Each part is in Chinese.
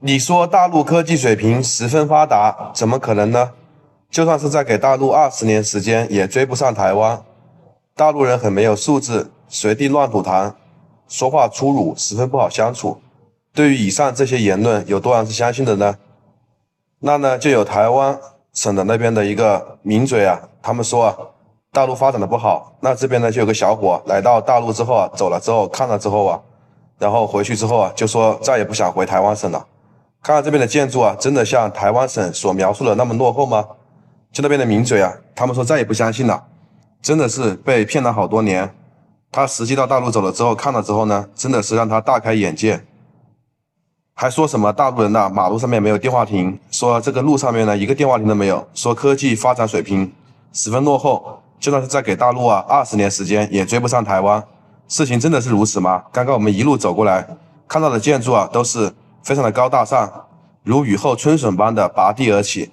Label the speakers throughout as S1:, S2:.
S1: 你说大陆科技水平十分发达，怎么可能呢？就算是再给大陆20年时间，也追不上台湾。大陆人很没有素质，随地乱吐痰，说话粗鲁，十分不好相处。对于以上这些言论，有多少人是相信的呢？那呢，就有台湾省的那边的一个名嘴啊，他们说啊，大陆发展的不好。那这边呢，就有个小伙来到大陆之后啊，走了之后看了之后啊，然后回去之后啊，就说再也不想回台湾省了。看看这边的建筑啊，真的像台湾省所描述的那么落后吗？就那边的名嘴啊，他们说再也不相信了，真的是被骗了好多年。他实际到大陆走了之后，看了之后呢，真的是让他大开眼界。还说什么大陆人呐，马路上面没有电话亭，说这个路上面呢一个电话亭都没有，说科技发展水平十分落后，就算是再给大陆啊20年时间，也追不上台湾。事情真的是如此吗？刚刚我们一路走过来，看到的建筑啊都是非常的高大上，如雨后春笋般的拔地而起。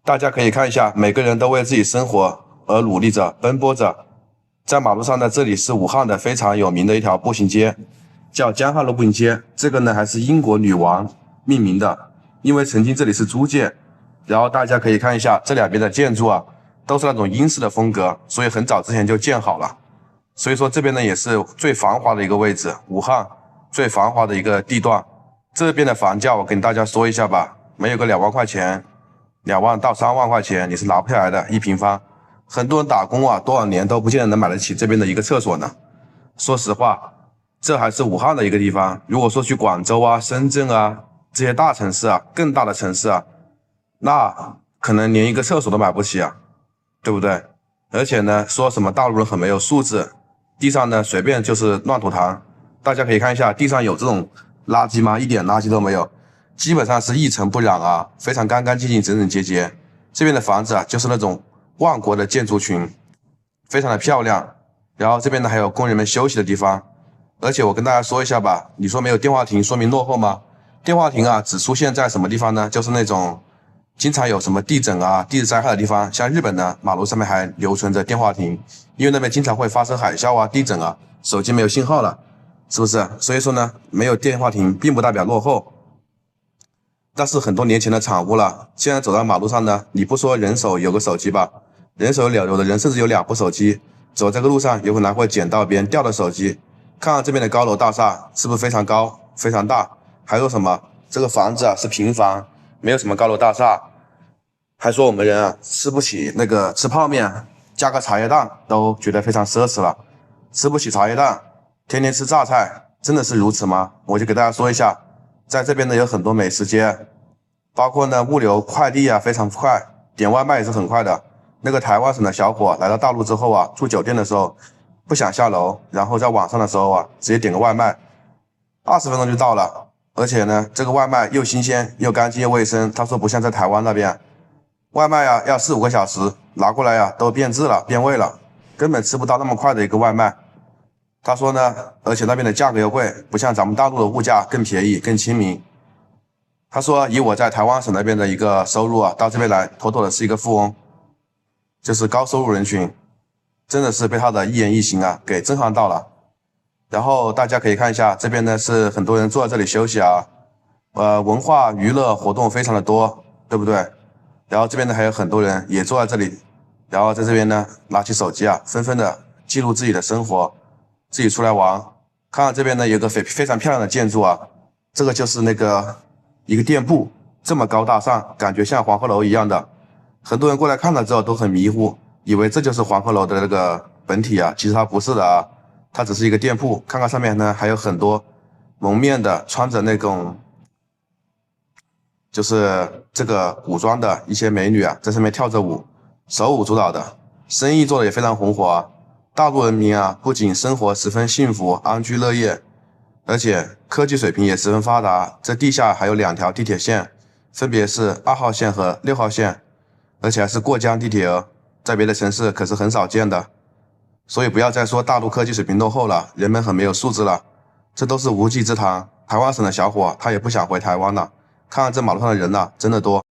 S1: 大家可以看一下，每个人都为自己生活而努力着，奔波着。在马路上呢，这里是武汉的非常有名的一条步行街，叫江汉路步行街。这个呢还是英国女王命名的，因为曾经这里是租界。然后大家可以看一下这两边的建筑啊，都是那种英式的风格，所以很早之前就建好了。所以说这边呢也是最繁华的一个位置，武汉最繁华的一个地段。这边的房价我跟大家说一下吧，没有个2万块钱，2万到3万块钱你是拿不下来的，1平方。很多人打工啊，多少年都不见得能买得起这边的一个厕所呢。说实话，这还是武汉的一个地方。如果说去广州啊、深圳啊这些大城市啊、更大的城市啊，那可能连一个厕所都买不起啊，对不对？而且呢，说什么大陆人很没有素质，地上呢随便就是乱吐痰。大家可以看一下，地上有这种垃圾吗？一点垃圾都没有，基本上是一尘不染啊，非常干干净净、整整洁洁。这边的房子啊，就是那种万国的建筑群，非常的漂亮。然后这边呢还有工人们休息的地方。而且我跟大家说一下吧，你说没有电话亭，说明落后吗？电话亭啊，只出现在什么地方呢？就是那种经常有什么地震啊、地质灾害的地方。像日本呢，马路上面还留存着电话亭，因为那边经常会发生海啸啊、地震啊，手机没有信号了，是不是？所以说呢，没有电话亭并不代表落后。但是很多年前的产物了。现在走到马路上呢，你不说人手有个手机吧，人手有的人甚至有2部手机，走这个路上有可能会捡到别人掉的手机。看看这边的高楼大厦是不是非常高、非常大？还说什么这个房子啊是平房，没有什么高楼大厦。还说我们人啊吃不起那个吃泡面，加个茶叶蛋都觉得非常奢侈了，吃不起茶叶蛋，天天吃榨菜，真的是如此吗？我就给大家说一下，在这边呢有很多美食街，包括呢物流快递啊非常快，点外卖也是很快的。那个台湾省的小伙来到大陆之后啊，住酒店的时候不想下楼，然后在晚上的时候啊直接点个外卖，20分钟就到了。而且呢这个外卖又新鲜又干净又卫生，他说不像在台湾那边外卖啊要4、5个小时拿过来啊都变质了变味了，根本吃不到那么快的一个外卖。他说呢，而且那边的价格又贵，不像咱们大陆的物价更便宜更亲民。他说以我在台湾省那边的一个收入啊，到这边来妥妥的是一个富翁，就是高收入人群，真的是被他的一言一行啊给震撼到了。然后大家可以看一下，这边呢是很多人坐在这里休息啊，文化娱乐活动非常的多，对不对？然后这边呢还有很多人也坐在这里，然后在这边呢拿起手机啊，纷纷的记录自己的生活，自己出来玩。看看这边呢有个非常漂亮的建筑啊，这个就是那个一个店铺，这么高大上，感觉像黄鹤楼一样的。很多人过来看了之后都很迷糊，以为这就是黄鹤楼的那个本体啊，其实它不是的啊，它只是一个店铺。看看上面呢还有很多蒙面的，穿着那种就是这个古装的一些美女啊，在上面跳着舞，手舞足蹈的，生意做的也非常红火啊。大陆人民啊，不仅生活十分幸福安居乐业，而且科技水平也十分发达。这地下还有2条地铁线，分别是2号线和6号线，而且还是过江地铁哦，在别的城市可是很少见的。所以不要再说大陆科技水平落后了，人们很没有素质了，这都是无稽之谈。台湾省的小伙他也不想回台湾了。看看这马路上的人啊，真的多。